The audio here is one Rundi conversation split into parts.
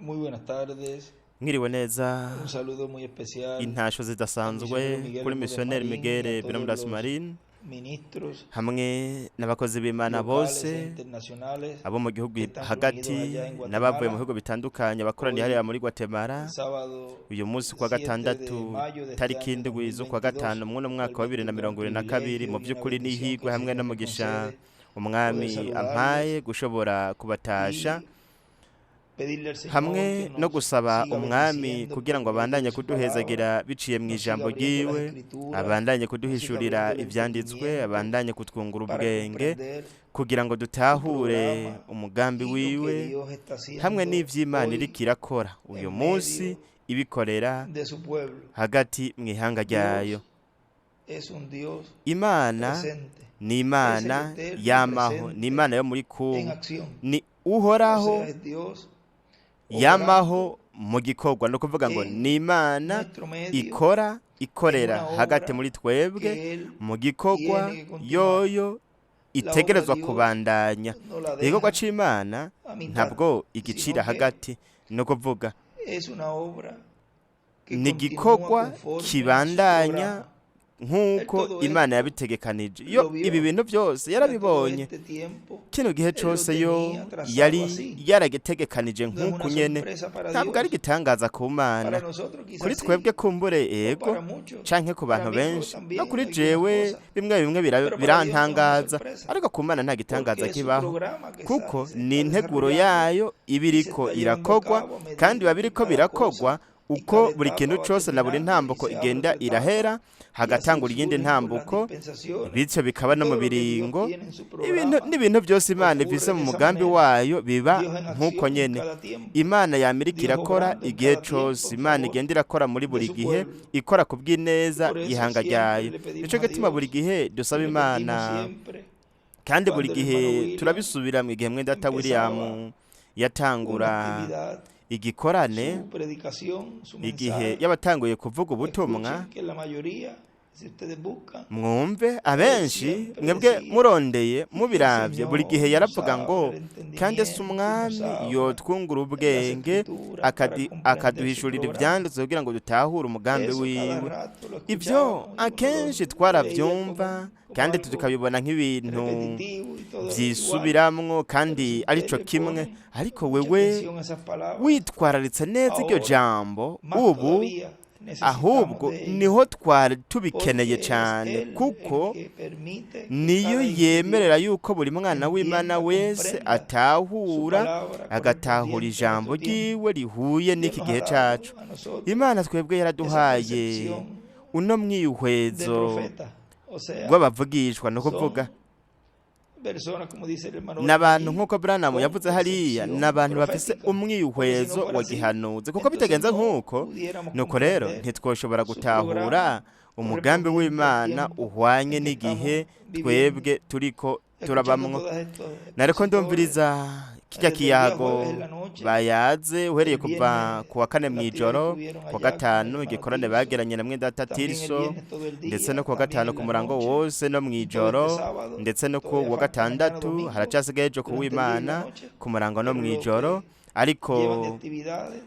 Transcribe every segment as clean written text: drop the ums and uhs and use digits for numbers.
Muy buenas tardes. Mwiriwe neza, Un saludo muy especial intasho al zidasanzwe misionero Miguel kuri Bermúdez misiyoneri Marín y a Miguel todos Bermúdez los Marín ministros hamwe n'abakozi b'Imana locales e bose internacionales abo mu gihugu que están hagati reunidos allá en n'abavuye mu Guatemala. bihugu bitandukanye bakoraniye Hoy, hariya muri Guatemala sábado uyu munsi kwa 7 de gatandatu mayo de este tariki año indwi z'ukwa 2022, gatanu mw'uno mwaka wa realmente un gran 2022 mu privilegio y una by'ukuri bendición que n'ihigwe el hamwe Señor me n'umugisha concede umwami poder ampaye saludarles gushobora kubatasha y pedirle al Señor hamwe que no nos gusaba siga umwami bendiciendo kugira por ngo medio abandanye de su palabra, kuduhezagira biciye mu nos siga ijambo abriendo las ryiwe escrituras, abandanye nos siga kuduhishurira abriendo el ivyanditswe entendimiento abandanye kutwungura para ubwenge comprender kugira ngo su dutahure programa umugambi y lo que wiwe Dios está hamwe haciendo n'ivy'Imana hoy iriko irakora uyu en munsi medio ibikorera de su pueblo. hagati mw'ihanga ryayo. Dios es un Dios Imana presente, ni es el Imana eterno yamaho, ni presente Imana yo muri en kungu, acción. ni O uhoraho sea, es Dios yamaho obrando mu gikorwa, no kuvuga ngo en ni Imana nuestro medio ikora en ikorera una hagati obra muri twebwe que Él mu gikorwa tiene que continuar. yoyo La obra de itegerezwa Dios kubandanya. no la Igikorwa deja c'Imana a mitad, ntabwo igicira sino que hagati, no kuvuga es una obra que ni continúa igikorwa conforme su kibandanya programa. Él nk'uko todo Imana esto yabitegekanije. Yo lo vio ibi bintu byose durante todo yarabibonye este tiempo. kino gihe Él lo cose yo tenía trazado yari así. yaragitegekanije No es nk'uku una nyene, sorpresa para ntabwo ari Dios. igitangaza ku Para Mana. nosotros Kuri quizás twebwe sí, kumbure o ego para muchos, canke ku para bantu mí pues, benshi no también kuri algunas jewe cosas, bimwe bimwe pero para Dios no es una birantangaza, sorpresa, ariko ku Mana nta gitangaza porque es su kibaho programa que kuko se ni está integuro desarrollando yayo iba y se iriko está llevando a irakogwa cabo a kandi biba medida que biriko cada birakogwa cosa y uko cada buri etapa kintu va cose na buri terminando y ntambuko se abre igenda otra etapa irahera y así hagatangura iyindi surgen por las ntambuko, dispensaciones bityo bikaba no mu todo lo que Dios biringo. tiene en su Ibintu programa n'ibintu byose Imana ocurre ifise mu de esa mugambi manera. wayo biba Dios en nk'uko acción en nyene. cada tiempo, Imana yamirika Dios irakora obrando en igihe cada tiempo cose, en Imana favor igenda irakora muri de buri su gihe pueblo. ikora ku Y bw'ineza por eso ihanga siempre ryayo. le pedimos Nico a gituma buri Dios gihe y dusaba repetimos Imana, siempre kandi buri cuando el hermano gihe William turabisubira mu gihe mwene data William empezaba una yatangura actividad, igikorane, su predicación, su igihe mensaje. yabatanguye kuvuga ubutumwa. Escuchen que la mayoría, si ustedes buscan, Mwumve él abenshi siempre mwebwe decía murondeye que el mubiravye buri gihe Señor nos yaravuga ngo abra el kandi se entendimiento y nos umwami abra yotwungura en las ubwenge escrituras para comprender su akaduhishurira programa. ivyanditswe kugira ngo dutahure umugambi Eso cada wiwe. rato lo Ivyo escuchábamos y uno akenshi lo veía twaravyumva como kandi algo tukabibona nk'ibintu repetitivo y todo igual. vyisubiramwo Pero kandi si arico usted le kimwe, pone ariko mucha wewe atención a esas palabras, witwararitse neza iryo ahora jambo más ubu todavía necesitamos ahubwo de ello. niho twari Porque tubikeneye es cane Él kuko el que permite que niyo cada yemerera individuo yuko buri mwana w'Imana entienda, wese comprenda su atahura palabra agatahura correspondiente a ijambo nuestro tiempo. ryiwe rihuye Dios n'iki nos gihe ha dado cacu. a nosotros Imana twebwe esa yaraduhaye percepción uno de mwihwezo profeta. O sea, rw'abavugishwa, no kuvuga son personas, como dice el hermano n'abantu Benjamín, nk'uko Branham con yavuze hariya, percepción n'abantu bafise profética. Porque si umwihwezo no fuera wa así, gihanuzi, kuko entonces bitagenze no nk'uko pudiéramos nuko rero comprender ntitwoshobora su gutahura programa umugambi correspondiente al w'Imana tiempo uhwanye en que n'igihe estamos viviendo. twebwe turiko Escuchando turabamwo. todas estos Nariko expositores ndumviriza kirya desde el día kiyago jueves en la noche, bayaze uhereye el kuva viernes ku wa kane la actividad que mw'ijoro, tuvieron ku wa allá con el gatanu hermano igikorane Tirso, bagiranye na mwene data también el Tirso, viernes todo el ndetse día, no ku wa también gatanu en ku la murango noche, wose no y todo este mw'ijoro, sábado, ndetse no ku todavía wa falta mañana gatandatu domingo, haracasigaye ejo ku durante el día y la w'Imana noche, ku murango no pero lo mw'ijoro. que Ariko llevan de actividades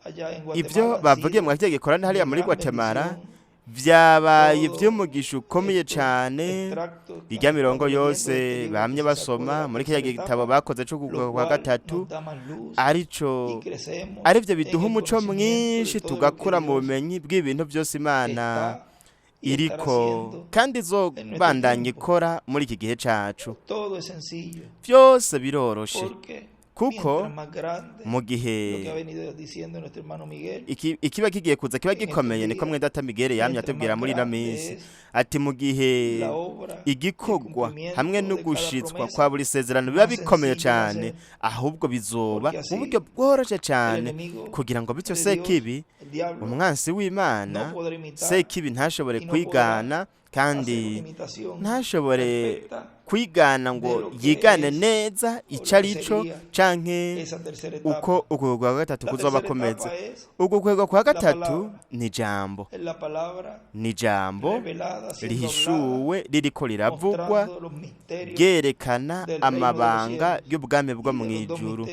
allá en ivyo Guatemala ha bavugiye mu sido kirya gikorane de hariya muri gran Guatemala bendición. vyabaye Todos ivy'umugisha ukomeye estos cane. extractos que Irya han estado mirongo leyendo de yose este libro que bamye se sacó de basoma la muri kirya tercera gitabo etapa, bakoze co lo kwa cual gatatu, nos da más luz y arico crecemos arivyo en biduha el umuco conocimiento mwinshi de todo lo que tugakura mu Dios bumenyi bw'ibintu byose Imana está y estará iriko haciendo kandi en nuestro izobandanya tiempo. ikora muri iki gihe cacu. Todo es sencillo, Vyose biroroshe porque kuko mientras más grande, mu lo que ha gihe venido diciendo nuestro hermano Miguel, ikiba kigiye kuza kiba en estos gikomeye, niko días, mwene data Miguel yamye mientras atubwira más muri ino grande minsi es ati mu gihe la obra y el igikorwa hamwe cumplimiento no de cada gushitswa promesa, kwa buri sezerano biba más bikomeye sencillo va a cane, ser, ahubwo bizoba porque mu así buryo bworoshe el cane enemigo kugira ngo bityo de Dios, Sekibi, el diablo, umwansi no w'Imana, podrá imitar Sekibi ntashobore y no podrá kwigana hacer kandi una imitación ntashobore perfecta kwigana ngo yigane neza icyo ari cyo canke uko ukwego kwa gatatu kuzoba komeze. Uko kwego kwa gatatu ni ijambo, ni ijambo rihishuwe ririko riravugwa ryerekana amabanga y'ubwami bwo mu ijuru,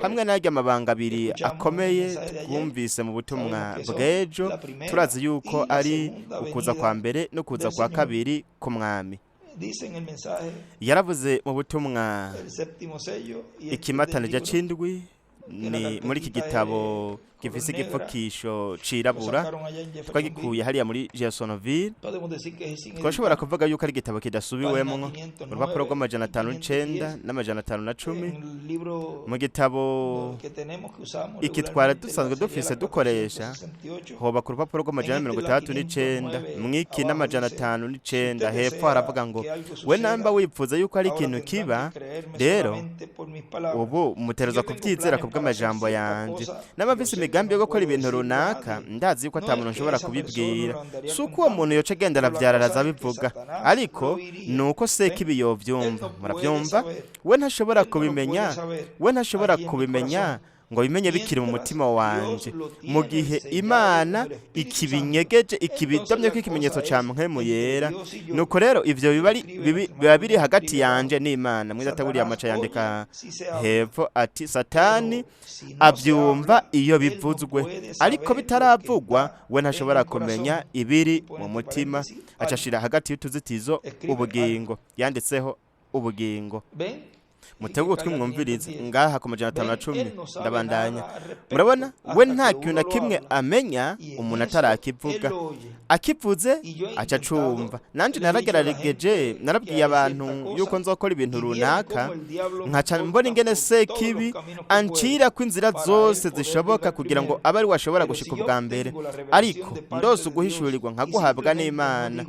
hamwe n'arya amabanga abiri akomeye twumvise mu butumwa bw'ejo. Turazi yuko ari ukuza kwa mbere no kuza kwa kabiri k'umwami. Yaravuze mu butumwa ikimatanija c'indwi, ni muri iki gitabo gifise igipfukisho cirabura twagikuye hariya muri Jacksonville. Twashobora kuvuga yuko ari igitabo kidasubiwemwo, urupapuro rw'509 n'510. Mu gitabo iki twari dusanzwe dufise dukoresha hoba ku rupapuro rw'539, mwiki n'509 hepfo haravuga ngo we namba wipfuza yuko ari ikintu kiba, rero ubu mutereza kuvyizera kubw'amajambo yanje. N'abafise imigambi yo gukora ibintu runaka, ndazi yuko ata muntu nshobora kubibwira. Suko uwo muntu yoca agenda aravyararaza bivuga, ariko nuko Sekibi yovyumva. Muravyumva? We ntashobora kubimenya, we ntashobora kubimenya ngo bimenye bikiri mu mutima wanje, mu gihe Imana ikibinyegeje, ikibidomye ko ikimenyetso ca mpwemu yera. Nuko rero ivyo biba biri hagati yanje n'Imana. Mwiza taburiya amaca yandika hepfo ati Satani avyumva iyo bivuzwe, ariko bitaravugwa we ntashobora kumenya ibiri mu mutima. Acashira hagati y'utuzitizo ubugingo, yanditseho ubugingo. Mutego twimwumviriza ngaha ku 510 ndabandanya. Murabona, we nta kintu na kimwe amenya umuntu atarakivuga, akivuze acacumva. Nanje naragerageje, narabwiye abantu yuko nzokora ibintu runaka, nkaca mbona ingene Sekibi ancira ko inzira zose zishoboka kugira ngo abe ari washobora gushika ubwa mbere, ariko ndose uguhishurirwa nkaguhabwa n'Imana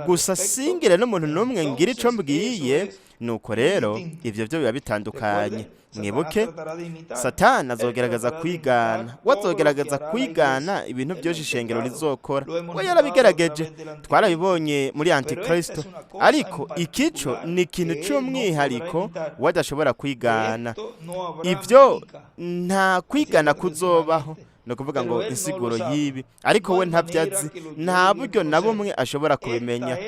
gusa singire n'umuntu n'umwe ngira ico mbwiye. Nuko rero ivyo byo biba bitandukanye. Mwibuke, Satani azogerageza kwigana, wazogerageza kwigana ibintu byose ishengero rizokora. We yarabigerageje, twarabibonye muri Antikristo, ariko ikico ni ikintu c'umwihariko wadashobora kwigana. Ivyo nta kwigana kuzobaho, no kuvuga ngo insiguro yibi, ariko we ntavyazi, nta buryo na bumwe ashobora kubimenya.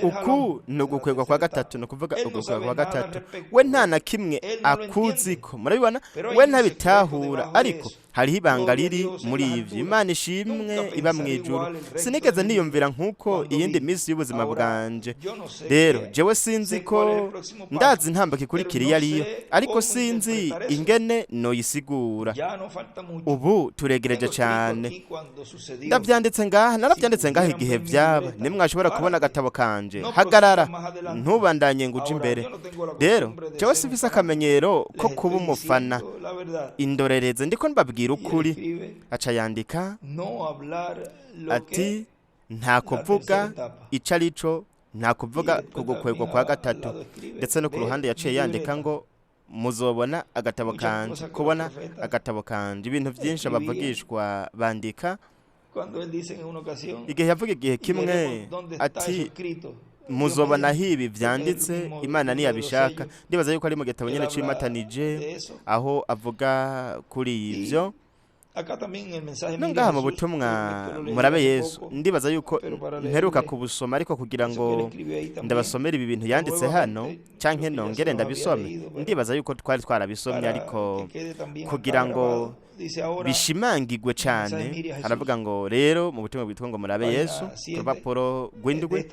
Uku ni ugukwegwa kwa gatatu, no kuvuga ugukwegwa kwa gatatu. We nta na kimwe akuziko, murabibona, we ntabitahura, ariko hariho ibanga riri muri ivyo. Imana ishimwe iba mu ijuru. Sinigeze niyumvira nkuko iyindi minsi y'ubuzima bwanje. Rero jewe sinzi ko ndazi intambwe ikurikira iyo ariyo, ariko sinzi ingene noyisigura. Ubu turegereje cyane. Ndavyanditse ngaha, naravyanditse ngaha igihe vyaba. Nimwashobora kubona agatabo kanje, hagarara ntubandanye nguje imbere. Rero jewe sifise akamenyero ko kuba umufana indorereze, ndiko mbabwira ukuri. Aca yandika ati nta kuvuga ico arico, nta kuvuga kugukwegwa kwa gatatu. Ndetse no ku ruhande yaciye yandika ngo muzobona agatabo kanje, kubona agatabo kanje. Ibintu byinshi abavugishwa bandika. Igihe yavuga igihe kimwe ati muzobona hibi vyanditse, Imana niyabishaka. Ndibaza yuko ari mu gitabo nyene c'imatanije aho avuga kuri ivyo. Nongaha mu butumwa murabe Yesu, ndibaza yuko mperuka kubusoma, ariko kugira ngo ndabasomera ibi bintu yanditse hano canke nongere ndabisome, ndibaza yuko twari twarabisomye, ariko kugira ngo bishimangirwe cyane haravuga ngo rero mu butumwa bwitwa ngo murabe Yesu, urupapuro rw'indwi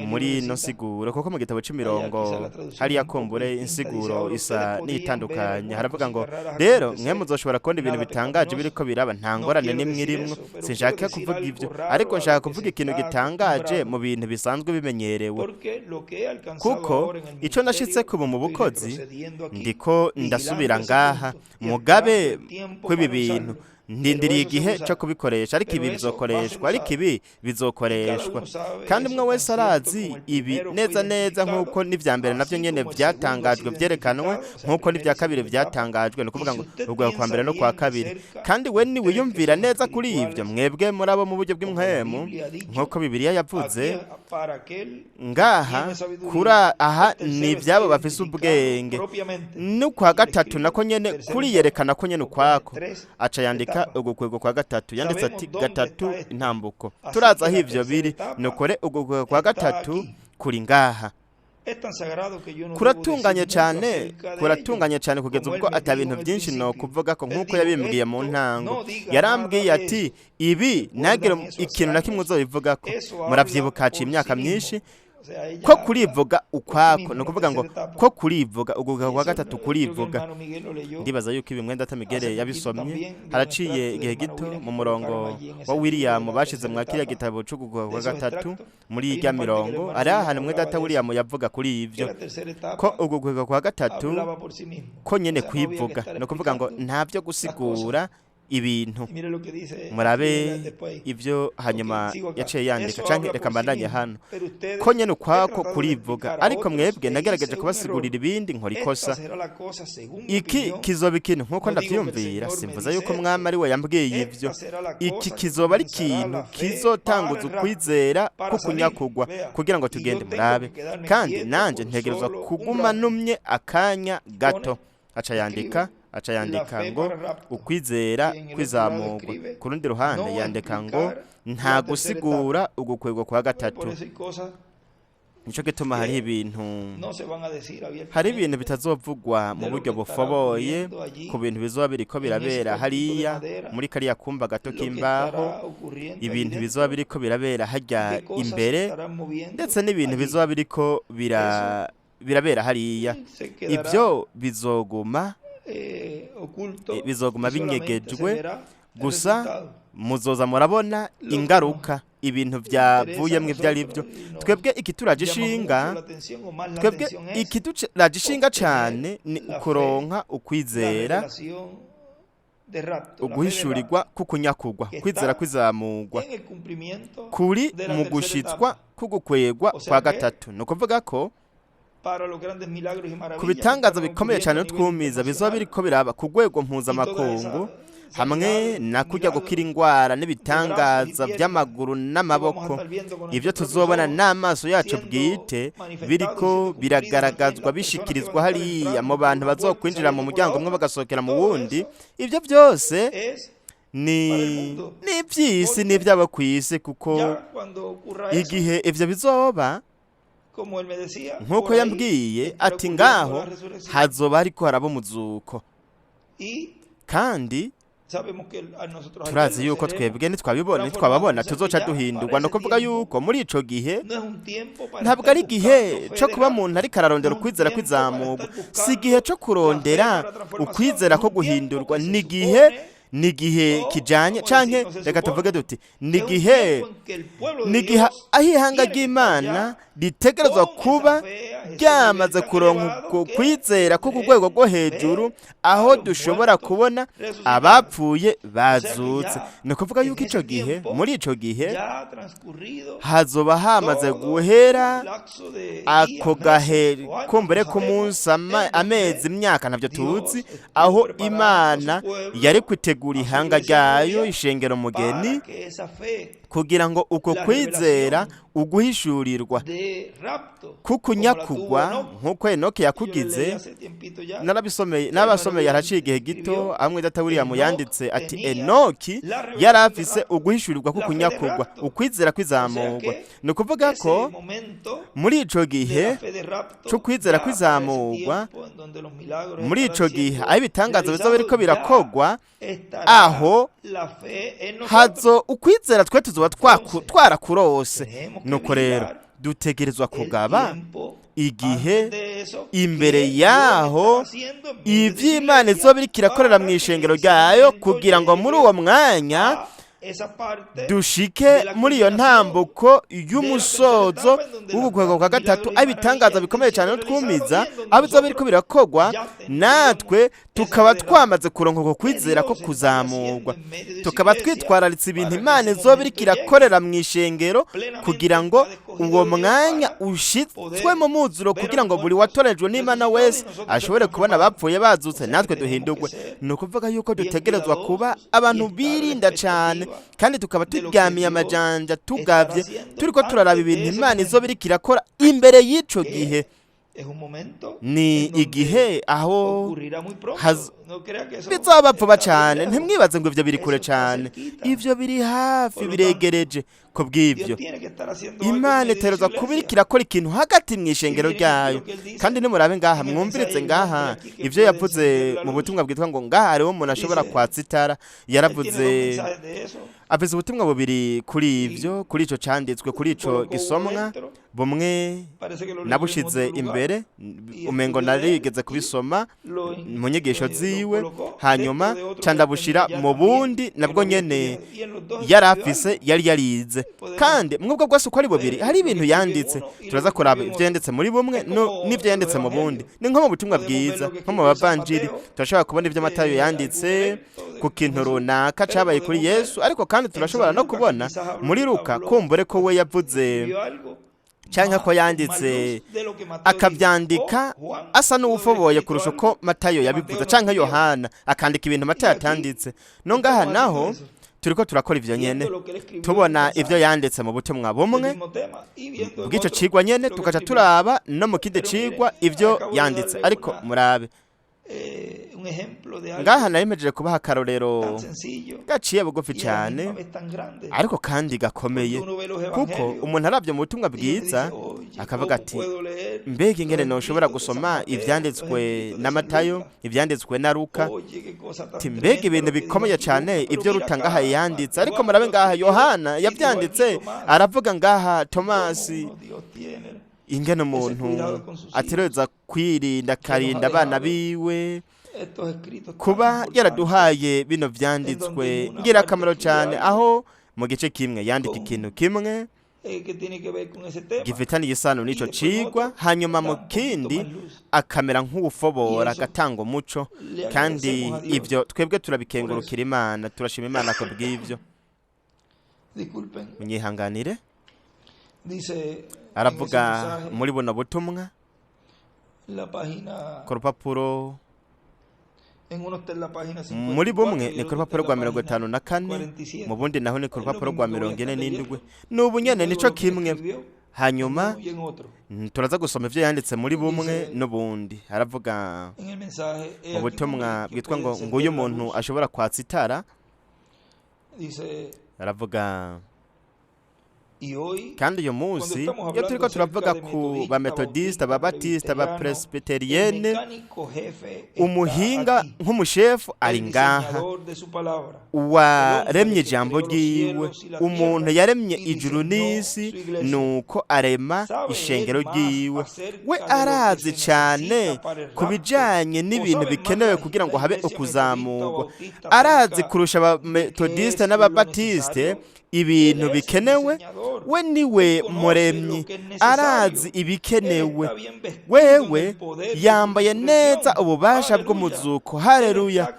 muri no siguro, kuko mu gitabo c'imirongo hari yakombure insiguro isa n'itandukanye. Haravuga ngo rero mwe muzoshobora kubona ibintu bitangaje biriko biraba, nta ngorane nimwe irimwo. Sinshaka kuvuga ivyo, ariko nshaka kuvuga ikintu gitangaje mu bintu bisanzwe bimenyerewe, kuko ico nashitse kuba mu bukozi ndiko ndasubira ngaha mugabe kw'ibi bintu ndindiriye igihe cyo kubikoresha, ariko ibi bizokoreshwa, ariko ibi bizokoreshwa. Kandi umwe wese arazi ibi neza neza, nk'uko n'ibya mbere nabyo nyene byatangajwe byerekanwe, nk'uko n'ibya kabiri byatangajwe, ni ukuvuga ngo urwego kwa mbere no kwa kabiri. Kandi we niwiyumvira neza kuri ibyo, mwebwe muri abo mu buryo bw'imhemu, nk'uko Bibiliya yavuze ngaha, aha ni ibyabo bafise ubwenge. N'ukwa gatatu nako nyene kuriyerekana ko nyene ukwako, aca yandika ugukwego kwa gatatu, yanditse ati gatatu intambuko. Turaza aho ivyo biri, nukore ugukwego kwa gatatu kuri ngaha. Kuratunganye cyane kugeza ubwo ata bintu byinshi no kuvuga ko, nk'uko yabimbwiye mu ntango. Yarambwiye ati ibi nagire ikintu na kimwe uzobivuga ko. Muravyibuka haciye imyaka myinshi ko kurivuga ukwako, no kuvuga ngo ko kurivuga uguga kwa gatatu kurivuga. Ndibaza yuko ibi mwenda Tamigere yabisomye haraciye igihe gito mu murongo wa William bashize mwakiriya gitabo c'uguga kwa gatatu muri irya mirongo. Ari ahantu mwenda data William yavuga kuri ivyo ko uguga kwa gatatu ko nyene kwivuga, no kuvuga ngo ntavyo gusigura ibintu. Murabe ivyo hanyuma yaciye yandika, canke reka mbandanye hano ko nyene ukwako kurivuga. Ariko mwebwe nagerageje kubasigurira ibindi nkora ikosa. Iki kizoba ikintu nk'uko ndavyumvira, simvuza yuko mwami ari we yambwiye ivyo. Iki kizoba ari ikintu kizotanguza ukwizera ko kunyakugwa kugira ngo tugende. Murabe kandi nanje ntegerezwa kuguma numye akanya gato. Aca yandika ngo ukwizera kwizamurwa. Ku rundi ruhande yandika ngo nta gusigura ugukwego kwa gatatu. Nico gituma hari ibintu bitazovugwa mu buryo bufoboye ku bintu bizoba biriko birabera hariya muri kariya kumba gato k'imbaho, ibintu bizoba biriko birabera hajya imbere, ndetse n'ibintu bizoba biriko birabera hariya. Ibyo bizoguma binyegejwe gusa. Muzoza murabona ingaruka ibintu byavuyemwe ibyo ari byo. Twebwe ikituragishinga cyane ni ukuronka ukwizera, uguhishurirwa kukunyakugwa, kwizera kwizamurwa kuri mu gushitswa kugukwegwa kwa gatatu. No kuvuga ko ku bitangaza bikomeye cyane n'utwumiza bizoba biriko biraba ku rwego mpuzamakungu, hamwe na kujya gukira ingwara n'ibitangaza by'amaguru n'amaboko. Ibyo tuzobona n'amaso yacu bwite biriko biragaragazwa bishikirizwa hariya mu bantu bazokwinjira mu muryango umwe bagasohokera mu wundi. Ibyo byose ni iby'isi n'iby'abo ku isi, kuko igihe ivyo bizoba nk'uko yambwiye ati ngaho hazoba hariko haraba umuzuko. Kandi turazi yuko twebwe nitwababona tuzoca duhindurwa. No kuvuga yuko muri ico gihe ntabwo ari igihe co kuba umuntu ariko ararondera ukwizera kwizamurwa, si igihe co kurondera ukwizera ko guhindurwa. Ni igihe kijanye, canke reka tuvuge duti ni igihe aho ihanga ry'Imana ritegerezwa kuba ryamaze kuronka kwizera ko ku rwego rwo hejuru, aho dushobora kubona abapfuye bazutse. Ni ukuvuga yuko ico gihe, muri ico gihe hazoba hamaze guhera ako gahe kumbere k'umunsi, amezi, imyaka, ntabyo tuzi, aho Imana yari kwitegura ihanga ryayo, ishengero mugeni, kugira ngo uko kwizera uguhishurirwa kukunyakugwa nk'uko Enoki yakugize. N'abasomeye yaraciye igihe gito, amwe data William yanditse ati Enoki yari afise uguhishurirwa kukunyakugwa, ukwizera kwizamurwa. Ni ukuvuga ko muri ico gihe cyo kwizera kwizamurwa, muri ico gihe aho ibitangazo bizoba biriko birakogwa, aho hazo ukwizera twe tuzoba twarakurose. Nuko rero dutegerezwa kugaba igihe imbere yaho ivy'Imana izoba iriko irakorera mu ishengero ryayo, kugira ngo muri uwo mwanya dushike muri iyo ntambuko y'umusozo w'ubukwego kwa gatatu, abitangaza bikomeye cyane no twumiza aho bizoba biriko birakogwa, natwe tukaba twamaze kuronka uko kwizera ko kuzamurwa, tukaba twitwararitse ibintu Imana izoba iriko irakorera mu ishengero, kugira ngo uwo mwanya ushitswe mu muzuro, kugira ngo buri watorejwe n'Imana wese ashobore kubona abapfuye bazutse, natwe duhindurwe. Ni ukuvuga yuko dutegerezwa kuba abantu birinda cyane, kandi tukaba turyamiye amajanja tugavye, turiko turaraba ibintu Imana izoba iriko irakora imbere y'ico gihe. Ni igihe aho bizaba vuba cyane, ntimwibaze ngo ivyo biri kure cyane, ivyo biri hafi, biregereje. Ko bw'ivyo Imana iterezwa kuba iriko irakora ikintu hagati mu ishengero ryayo, kandi nimurabe ngaha, mwumviritse ngaha ivyo yavuze mu butumwa bwitwa ngo ngaha hariho umuntu ashobora kwatsa itara. Yaravuze avuze ubutumwa bubiri kuri ivyo, kuri ico canditswe, kuri ico gisomwa. Bumwe nabushize imbere, umengo narigeze kubisoma mu nyigisho ziwe, hanyuma candabushira mu bundi nabwo nyene yari afise, yari yarize. Kandi mwubwo bwose uko ari bubiri hari ibintu yanditse, turaza kuraba ivyo yanditse muri bumwe n'ivyo yanditse mu bundi. Ni nko mu butumwa bwiza, nko mu bavanjiri turashobora kubona ivyo Matayo yanditse ku kintu runaka cabaye kuri Yesu, ariko kandi turashobora no kubona muri Luka kumbure ko we yavuze cyangwa ko yanditse akabyandika asa n'uwufoboye kurusha uko Matayo yabivuze, cyangwa Yohana akandika ibintu Matayo atanditse. No ngaha naho turiko turakora ivyo nyene, tubona ivyo yanditse mu butumwa bumwe bw'ico cigwa nyene, tukaca turaba no mu kindi cigwa ivyo yanditse. Ariko murabe ngaha nayemejeje kubaha akarorero gaciye bugufi cyane, ariko kandi gakomeye, kuko umuntu arabye mu butumwa bwiza akavuga ati, mbega ingene noshobora gusoma ivyanditswe na Matayo, ivyanditswe na Luka, ati mbega ibintu bikomeye cyane ivyo Ruta ngaha yanditse. Ariko murabe ngaha Yohana yavyanditse, aravuga ngaha Tomasi ingene umuntu ategerezwa kwirinda, akarinda abana biwe. Kuba yaraduhaye bino vyanditswe ngirakamaro cyane, aho mu gice kimwe yandika ikintu kimwe gifitaniye isano n'ico cigwa, hanyuma mu kindi akamera nk'uwufobora, agatanga umuco. Kandi ivyo twebwe turabikengurukira Imana, turashima Imana ko bw'ivyo. Munyihanganire, aravuga muri buno butumwa ku rupapuro, muri bumwe ni ku rupapuro rwa 54, mu bundi naho ni ku rupapuro rwa 47. N'ubu nyene nico kimwe. Hanyuma turaza gusoma ivyo yanditse muri bumwe n'ubundi. Aravuga mu butumwa bwitwa ngo nguyu umuntu ashobora kwatsa itara, aravuga kandi uyu munsi iyo turiko turavuga ku ba metodiste, ba batiste, ba presbyterienne, umuhinga nk'umushefu ari ngaha, uwaremye ijambo ryiwe, umuntu yaremye ijuru n'isi, nuko arema ishengero ryiwe. We arazi cyane ku bijanye n'ibintu bikenewe kugira ngo habe ukuzamurwa, arazi kurusha aba metodiste n'ababatiste ibintu bikenewe. We niwe muremyi, arazi ibikenewe. Wewe yambaye neza ububasha bw'umuzuko. Haleluya.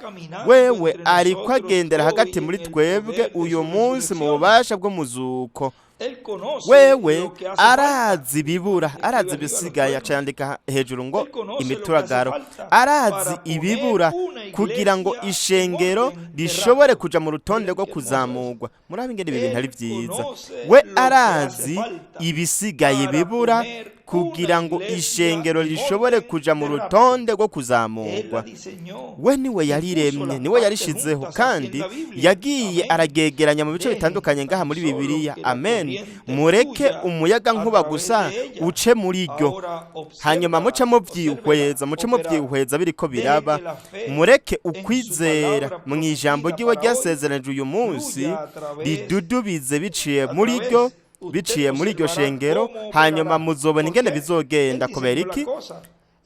Wewe ariko agendera hagati muri twebwe uyu munsi mu bubasha bw'umuzuko. Wewe arazi ibibura, arazi ibisigaye, acandika hejuru ngo imituragaro. Arazi ibibura kugira ngo ishengero rishobore kuja mu rutonde rwo kuzamurwa. Murabe ingene ibi bintu ari vyiza. We arazi ibisigaye bibura kugira ngo ishengero rishobore kuja mu rutonde rwo kuzamurwa. We niwe yariremye, niwe yarishizeho, kandi yagiye aragegeranya mu bice bitandukanye ngaha muri Bibiliya. Amen. Mureke umuyaga nkuba gusa uce muri ryo, hanyuma muce muvyihweza biriko biraba. Mureke ukwizera mu ijambo ryiwe ryasezeranije uyu munsi ridudubize biciye muri iryo shengero, hanyuma muzobona ingene bizogenda. Kubera iki?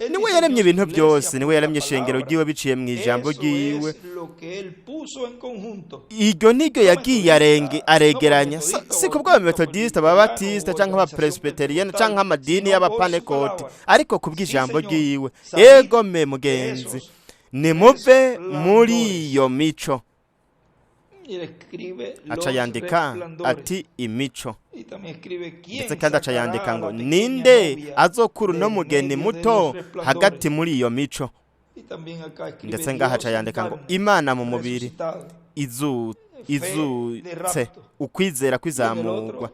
niwe yaremye ibintu byose, niwe yaremye ishengero ryiwe biciye mu ijambo ryiwe. Iryo niryo yagiye aregeranya, si kubwo abametodisite, ababatisite cyangwa abapresbyterienne cyangwa amadini y'abapanekoti, ariko kubw'ijambo ryiwe. Ego me mugenzi, nimuve muri iyo mico. Aca yandika ati imico, ndetse kandi aca yandika ngo ninde azokura uno mugeni muto hagati muri iyo mico. Ndetse ngaha aca yandika ngo Imana mu mubiri izutse ukwizera kwizamurwa.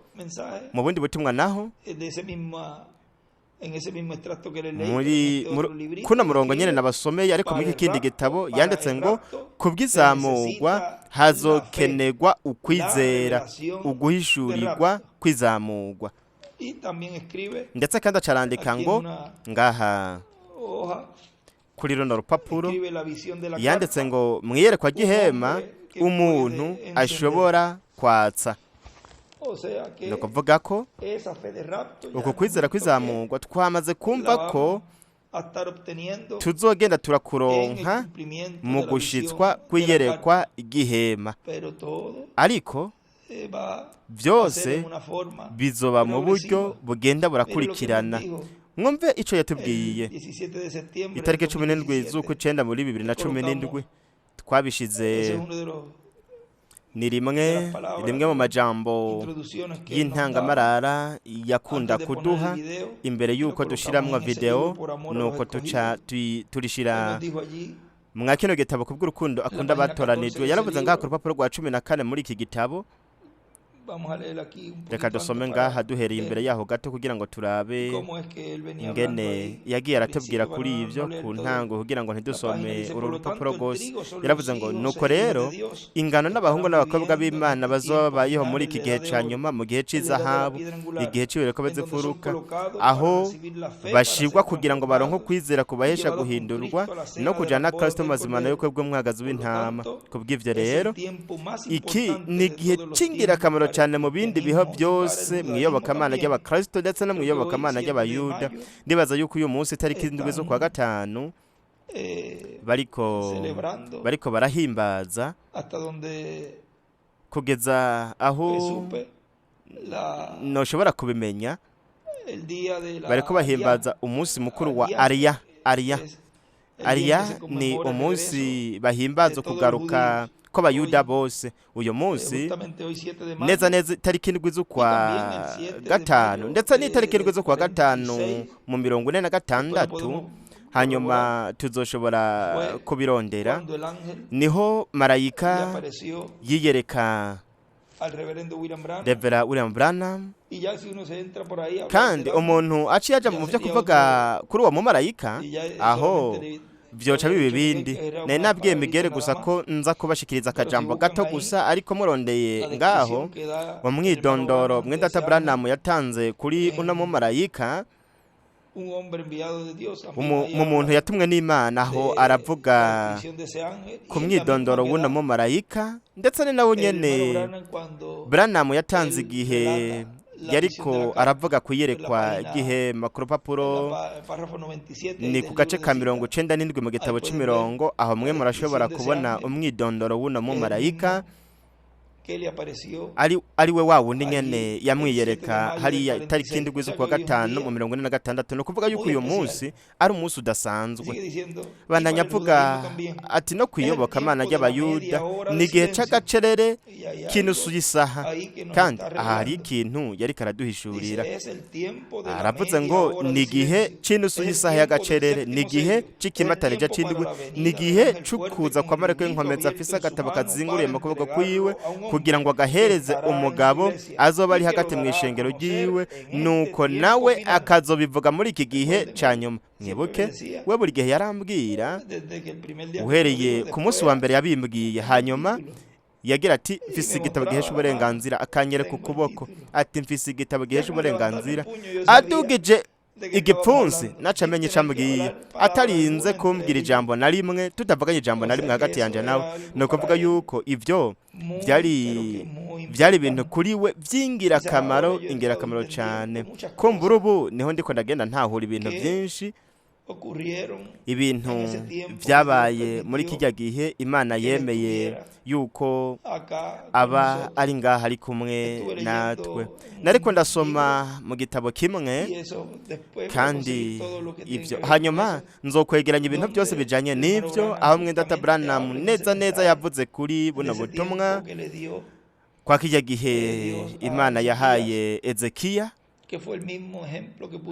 Mu bundi butumwa naho muri kuno murongo nyene nabasomeye, ariko muri kindi gitabo yanditse ngo kubw'izamurwa hazokenegwa ukwizera, uguhishurirwa kwizamurwa. Ndetse kandi acarandika ngo ngaha kuri runo rupapuro yanditse ngo mwiyerekwa ry'ihema umuntu ashobora kwatsa. Ni ukuvuga ko uku kwizera kwizamurwa twamaze kumva ko tuzogenda turakuronka mu gushitswa kw'iyerekwa ry'ihema, ariko byose bizoba mu buryo bugenda burakurikirana. Mwumve ico yatubwiye itariki 17 z'ukwicenda muri 2017 twabishize. Ni rimwe mu majambo y'intangamarara yakunda kuduha imbere y'uko dushiramwa video, nuko turishira mwa kino gitabo kubw'urukundo akunda batoranijwe. Yaravuze ngaha ku rupapuro rwa 14 muri iki gitabo. Reka dusome ngaha duhereye imbere yaho gato kugira ngo turabe ingene yagiye aratubwira kuri ivyo ku ntango, kugira ngo ntidusome uru rupapuro rwose. Yaravuze ngo nuko rero ingano n'abahungu n'abakobwa b'Imana bazobayeho muri iki gihe ca nyuma, mu gihe c'izahabu, igihe c'ibereko bazifuruka, aho bashirwa kugira ngo baronke kwizera kubahesha guhindurwa no kujana na Kristo mazimana y'ukwe bw'umwagazi w'intama. Kubw'ivyo rero iki ni igihe c'ingirakamaro cyane mu bindi biho byose mwiyobokamana ry'abakristo ndetse no mwiyobokamana ry'abayuda. Ndibaza yuko uyu munsi itariki 7 zo kwa gatanu bariko barahimbaza kugeza aho noshobora kubimenya. Bariko bahimbaza umunsi mukuru wa Ariya ni umunsi bahimbaza kugaruka kw'abayuda bose. Uyu munsi neza itariki 7 z'ukwa gatanu, ndetse n'itariki 7 z'ukwa gatanu mu 46, hanyuma tuzoshobora kubirondera. Niho marayika yiyereka Revera William Branham, kandi umuntu aciye aja mu byo kuvuga kuri uwo mumarayika aho vyoca bibi bindi. Nari nabwiye Migere gusa ko nza kubashikiriza akajambo gato gusa, ariko murondeye ngaho mu mwidondoro Mwendata Branham yatanze kuri uno mumarayika, mu muntu yatumwe n'Imana, aho aravuga ku mwidondoro w'uno mumarayika. Ndetse ni nawe nyene Branham yatanze igihe yariko aravuga kuyerekwa ry'ihema ku rupapuro, ni ku gace ka 97 mu gitabo c'imirongo, aho mwe murashobora kubona umwidondoro w'uno mumarayika. ari we wa wundi nyene yamwiyereka hariya itariki 7 z'ukwa gatanu mu 46. No kuvuga yuko uyu munsi ari umunsi udasanzwe. Bandanya avuga ati no kwiyoboka Imana y'abayuda ni igihe c'agacerere kinusuye isaha, kandi ahari ikintu yari karaduhishurira. Aravuze ngo ni igihe cinusuye isaha y'agacerere, ni igihe c'ikimatanije c'indwi, ni igihe c'ukuza kwa mareko y'inkomeza afise agatabo kazinguriye mu kuboko kwiwe kugira ngo agahereze umugabo azoba ari hagati mu ishengero ryiwe, nuko nawe akazobivuga muri iki gihe ca nyuma. Mwibuke we buri gihe yarambwira, uhereye ku munsi wa mbere yabimbwiye, hanyuma yagira ati mfise igitabo gihesha uburenganzira, akanyereka ukuboko ati mfise igitabo gihesha uburenganzira, adugije igipfunsi nacamenye icambwiye, atarinze kumbwira ijambo na rimwe, tutavuganye ijambo na rimwe hagati yanje nawe. No kuvuga yuko ivyo byari ibintu kuri we ingirakamaro cyane. Kumbura ubu niho ndiko ndagenda ntahura ibintu byinshi ibintu byabaye muri kijya gihe Imana yemeye yuko aba ari ngaha ari kumwe natwe. Nariko ndasoma mu gitabo kimwe kandi ibyo hanyuma nzokwegeranya ibintu byose bijanye n'ibyo, aho Mwendata Branham neza neza yavuze kuri buno butumwa kwa kijya gihe Imana yahaye Ezekiya.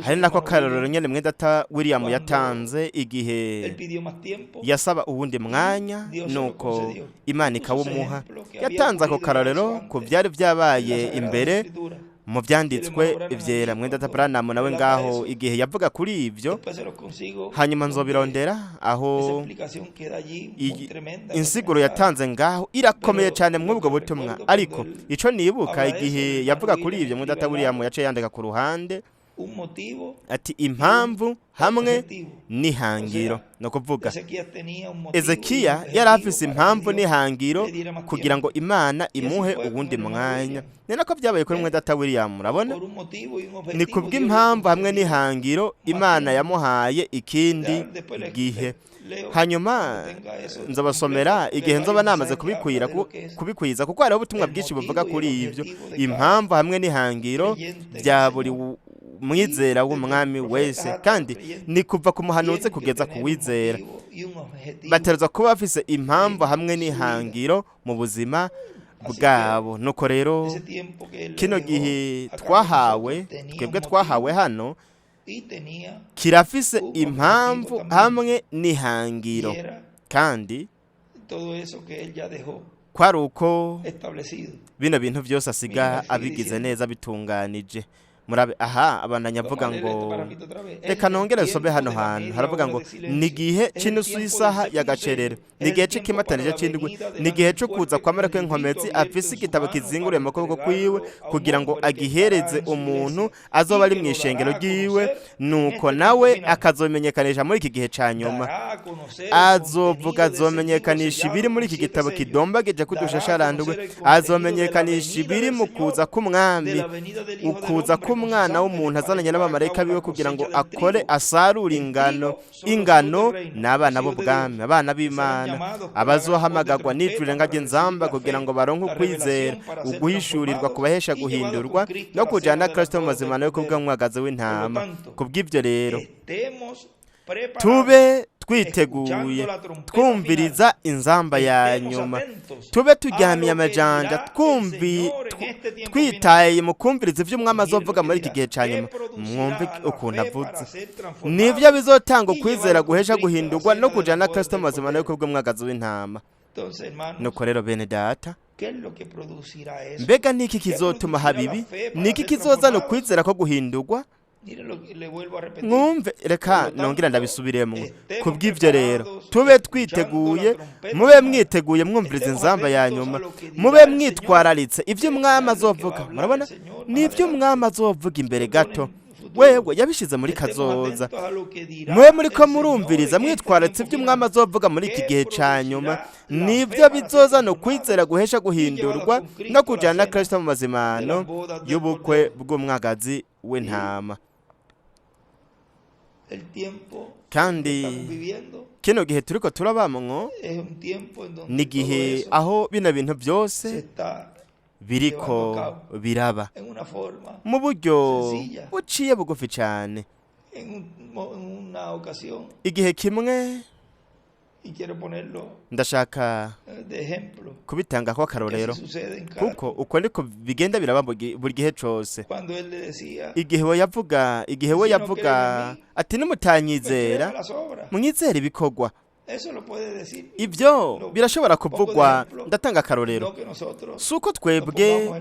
Hari nako karorero nyene Mwendata William yatanze igihe yasaba uwundi mwanya nuko Imana ikawumuha. Yatanze ako karorero ku byari byabaye imbere mu byanditswe ivyera. Mwendata Branham nawe ngaho igihe yavuga kuri ivyo, hanyuma nzobirondera aho insiguro yatanze ngaho irakomeye cyane mw'ubwo butumwa. Ariko ico nibuka igihe yavuga kuri ivyo, Mwendata William yaciye yandika ku ruhande ati impamvu hamwe n'ihangiro. No kuvuga Ezekiya yari afise impamvu n'ihangiro kugira ngo Imana imuhe uwundi mwanya. Ni nako byabaye kuri Mwendata William. Murabona, ni kubw'impamvu hamwe n'ihangiro Imana yamuhaye ikindi gihe. Hanyuma nzabasomera igihe nzoba namaze kubikwiza kuko hariho ubutumwa bwinshi buvuga kuri ivyo. Impamvu hamwe n'ihangiro bya buri mwizera w'umwami wese, kandi ni kuva ku muhanuzi kugeza ku wizera. Batereza kuba bafise impamvu hamwe n'ihangiro mu buzima bwabo. Nuko rero kino gihe twebwe twahawe hano kirafise impamvu hamwe n'ihangiro, kandi kwari uko bino bintu byose asiga abigize neza bitunganije. Murabe aha abandanya avuga ngo reka nongere sobe hano hantu haravuga ngo ni gihe cy'inusu y'isaha y'agacerero, ni gihe cy'ikimatanije cy'indwi, ni gihe cyo kuza kwa Mariko Nkomezi afise igitabo kizinguriye mu kuboko kwiwe kugira ngo agihereze umuntu azoba ari mu ishengero ryiwe, nuko nawe akazomenyekanisha muri iki gihe ca nyuma. Azovuga, azomenyekanisha ibiri muri iki gitabo kidombageje kudushasharandwe, azomenyekanisha ibiri mu kuza k'umwami, ukuza umwana w'umuntu azananye n'abamarayika biwe kugira ngo akore asarura ingano n'abana b'ubwami, abana b'Imana abazohamagagwa n'ijwi rirenga ry'inzamba kugira ngo baronke ukwizera, uguhishurirwa kubahesha guhindurwa no kujana Kristo mu mazima nawe kubw'umwagazi w'intama. Kubw'ibyo rero tube twiteguye twumviriza inzamba ya nyuma, tube turyamiye amajanja twitaye mu kumviriza ivyo umwami azovuga muri iki gihe ca nyuma. Mwumve ukuntu avuze, nivyo bizotanga ukwizera guhesha guhindurwa no kujana Kristo mu mazima nawe kubw'umwagazi w'intama. Nuko rero bene data, mbega niki kizotuma habibi? Niki kizozana ukwizera ko guhindurwa? Mwumve, reka nongera ndabisubiremo. Kubw'ivyo rero tube twiteguye, mube mwiteguye mwumviriza inzamba ya nyuma, mube mwitwararitse ivyo umwami azovuga. Murabona, nivyo umwami azovuga imbere gato, wewe yabishize muri kazoza. Mube muriko murumviriza mwitwararitse ivyo umwami azovuga muri iki gihe ca nyuma, nivyo bizozana ukwizera guhesha guhindurwa no kujana Kristo mu mazimano y'ubukwe bw'umwagazi w'intama. Kandi kino gihe turiko turabamwo ni gihe aho bino bintu byose biriko biraba mu buryo buciye bugufi cyane. Igihe kimwe ndashaka kubitanga ko akarorero kuko uko niko bigenda biraba buri gihe cose. Igihe we yavuga ati nimutanyizera mwizere ibikorwa. Ibyo birashobora kuvugwa. Ndatanga akarorero, suko twebwe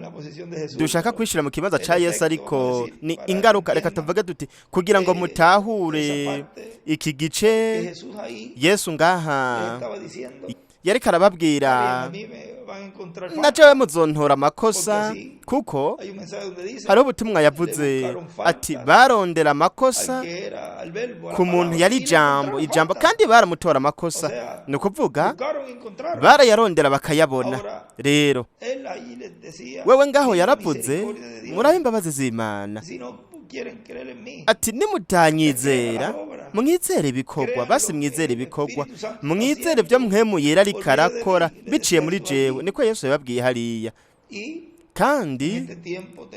dushaka kwishira mu kibanza ca Yesu, ariko ni ingaruka. Reka tuvuge duti kugira ngo mutahure iki gice Yesu ngaha yareka arababwira naje muzontora amakosa, kuko hariho ubutumwa yavuze ati barondera amakosa ku muntu yari ijambo kandi baramutora amakosa. Ni ukuvuga barayarondera bakayabona. Rero wewe ngaho yaravuze murabe imbabazi z'Imana, ati nimutanyizera mwizere ibikorwa, basi mwizere ibikorwa, mwizere ibyo mpwemu yera ariko arakora biciye muri jewe, niko Yesu yababwiye hariya. Kandi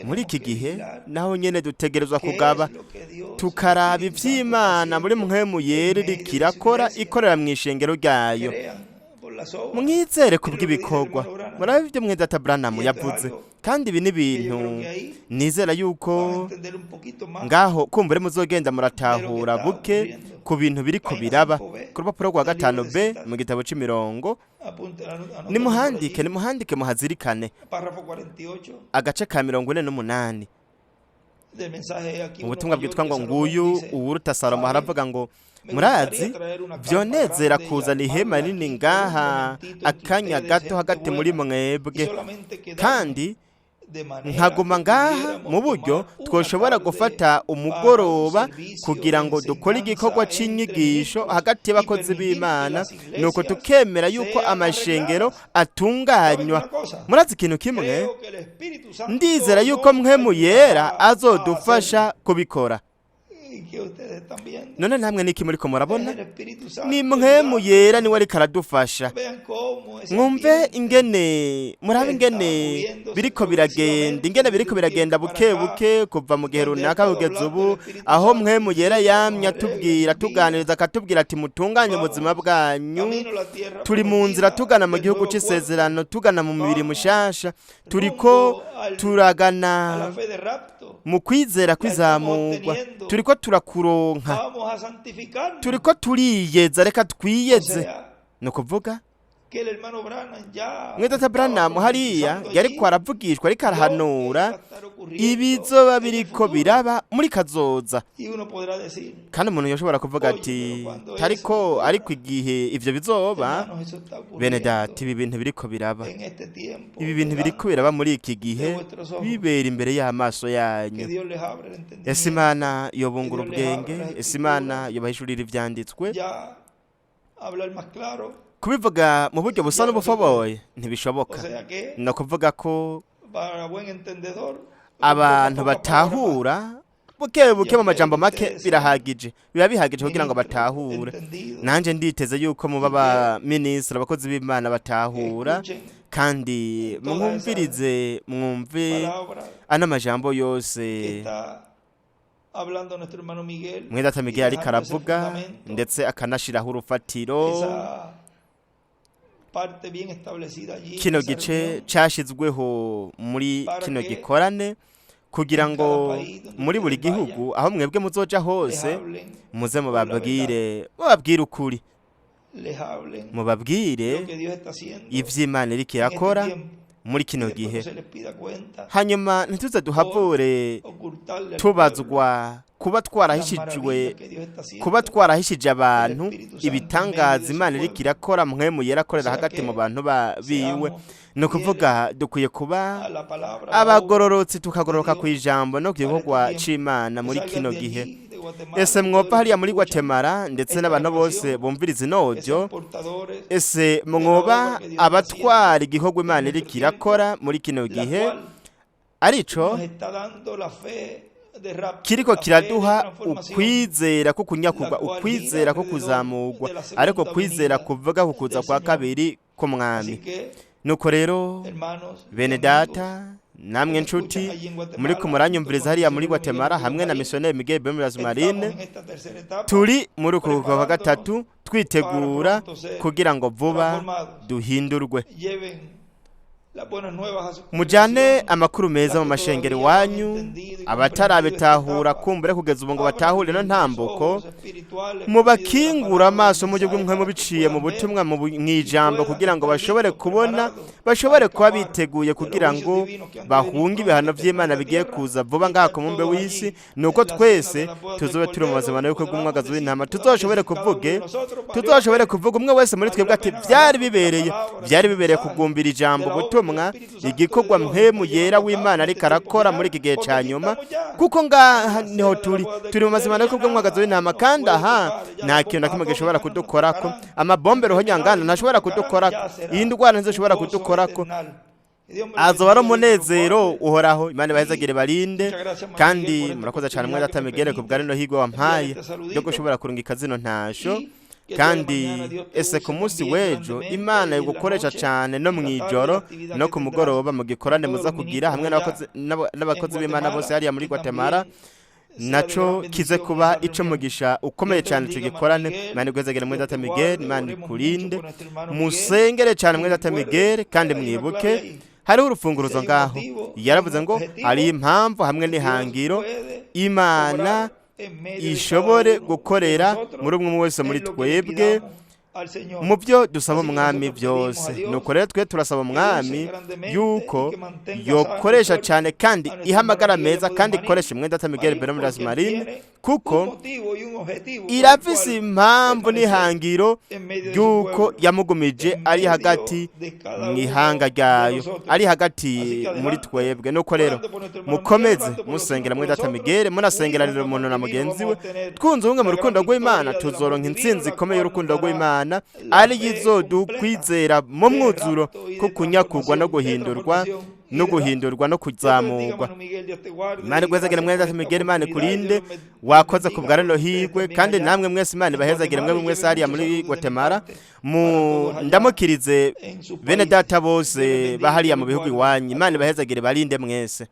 muri iki gihe naho nyene dutegerezwa kugaba tukaraba ivy'Imana muri mpwemu yera iriko irakora ikorera mu ishengero ryayo. Mwizere kubw'ibikorwa, murabe ibyo Mwedata Branham yavuze. Kandi ibi ni ibintu nizera yuko ngaho kumbure muzogenda muratahura buke ku bintu biriko biraba ku rupapuro rwa 5B mu gitabo c'imirongo. Nimuhandike muhazirikane agace ka 48 mu butumwa bwitwa ngo nguyu uwuruta Salomo. haravuga ngo murazi vyonezera kuzana ihema rinini ngaha akanya gato hagati muri mwebwe, kandi nkaguma ngaha mu buryo twoshobora gufata umugoroba kugira ngo dukore igikorwa c'inyigisho hagati y'abakozi b'Imana, nuko tukemera yuko amashengero atunganywa. murazi ikintu kimwe, ndizera yuko mpwemu yera azodufasha kubikora. none namwe niki muriko murabona? ni mpwemu yera niwe ariko aradufasha. mwumve ingene, murabe ingene biriko biragenda buke buke kuva mu gihe runaka kugeza ubu, aho mpwemu yera yamye atubwira, tuganiriza, akatubwira ati mutunganye ubuzima bwanyu. turi mu nzira tugana mu gihugu c'isezerano, tugana mu mibiri mushasha, turiko turagana mu kwizera kwizamurwa, turiko turakuronka, turiko turiyeza. reka twiyeze, ni ukuvuga Mwedata Branham hariya yariko aravugishwa, ariko arahanura ibizoba biriko biraba muri kazoza. kandi umuntu yoshobora kuvuga ati ariko igihe ivyo bizoba, bene data, ibi bintu biriko biraba, ibi bintu biriko biraba muri iki gihe bibera imbere y'amaso yanyu. ese Imana yobungura ubwenge, ese Imana yobahishurira ivyanditswe. kubivuga mu buryo busa n'ubufoboye ntibishoboka. ni ukuvuga ko abantu batahura buke buke mu majambo make biba bihagije kugira ngo batahure. nanje nditeze yuko muba ba ministre, abakozi b'Imana batahura, kandi mwumve ana majambo yose Mwedata Miguel ariko aravuga, ndetse akanashiraho urufatiro. kino gice cashizweho muri kino gikorane kugira ngo muri buri gihugu aho mwebwe muzoja hose muze mubabwire ukuri, mubabwire ivy'Imana iriko irakora muri kino gihe. hanyuma ntituze duhavure tubazwa kuba twarahishije abantu ibitangaza Imana iriko irakora, mpwemu yera akorera hagati mu bantu biwe. ni ukuvuga dukwiye kuba abagororotsi, tukagororoka ku ijambo no ku gikorwa c'Imana muri kino gihe. ese mwopfa hariya muri Guatemala ndetse n'abantu bose bumviriza inodyo, ese mwoba abatwara igikorwa Imana iriko irakora muri kino gihe, arico kiriko kiraduha ukwizera ko kunyakurwa, ukwizera ko kuzamurwa, ariko kwizera kuvuga kukuza kwa kabiri k'umwami. nuko rero bene data, namwe nshuti muriko muranyumviriza hariya muri Guatemala hamwe na missionnaire Miguel Bemeraz Marine, turi muri uku kwa gatatu twitegura kugira ngo vuba duhindurwe. mujane amakuru meza mu mashengero wanyu, abatarabitahura kumbure kugeza ubu ngo batahure no ntambuko, mubakingura amaso mu gihugu mwe biciye mu butumwa mu ijambo kugira ngo bashobore kubona, bashobore kuba biteguye kugira ngo bahunge ibihano vy'Imana bigiye kuza vuba ngaha ku mumbe w'isi. nuko twese tuzobe turi mu mazimano yuko bw'umwagazi w'intama, tuzoshobore kuvuga umwe wese muri twebwe ati vyari bibereye kugumbira ijambo butumwa, igikorwa mpwemu yera w'Imana ariko arakora muri iki gihe ca nyuma, kuko ngaha niho turi mu mazimano yuko bw'umwagazi w'intama. kandi aha nta kintu na kimwe gishobora kudukorako, amabombe roho nyangana ntashobora kudukorako, iyi ndwara ntizoshobora kudukorako, azoba ari umunezero uhoraho. Imana ibahezagire barinde, kandi murakoze cyane mwe Data Miguel ku bwa rino higwa wampaye ryo gushobora kurungika zino ntasho. Kandi ese ku munsi w'ejo Imana igukoresha cyane no mu ijoro no ku mugoroba mu gikorane muza kugira hamwe n'abakozi b'Imana bose hariya muri Guatemala, naco kize kuba ico mugisha ukomeye cyane icyo gikorane. Imana igwezagire mwe Data Miguel, Imana ikurinde, musengere cyane mwe Data Miguel, kandi mwibuke hariho urufunguruzo ngaho. Yaravuze ngo hari impamvu hamwe n'ihangiro Imana ishobore gukorera muri umwe wese muri twebwe mu byo dusaba umwami byose. Nuko rero twe turasaba umwami yuko yokoresha cyane kandi ihamagara meza, kandi ikoresha mwe Data Miguel Bermudas Marine, kuko irafise impamvu n'ihangiro yuko yamugumije ari hagati mu ihanga ryayo, ari hagati muri twebwe. Nuko rero mukomeze musengera mwe Data Miguel, munasengera rero umuntu na mugenzi we, twunze ubumwe mu rukundo rw'Imana tuzoronka intsinzi ikomeye y'urukundo rw'Imana, ari yizodukwizera mu mwuzuro ko kunyakugwa no guhindurwa no kuzamurwa. Imana igwezagire mwe Data Miguel, Imana ikurinde, wakoze ku bwa rino higwe, kandi namwe mwese Imana ibahezagire mwe mwese hariya muri Guatemala. Ndamukirize bene data bose bahariya mu bihugu iwanyu, Imana ibahezagire barinde mwese.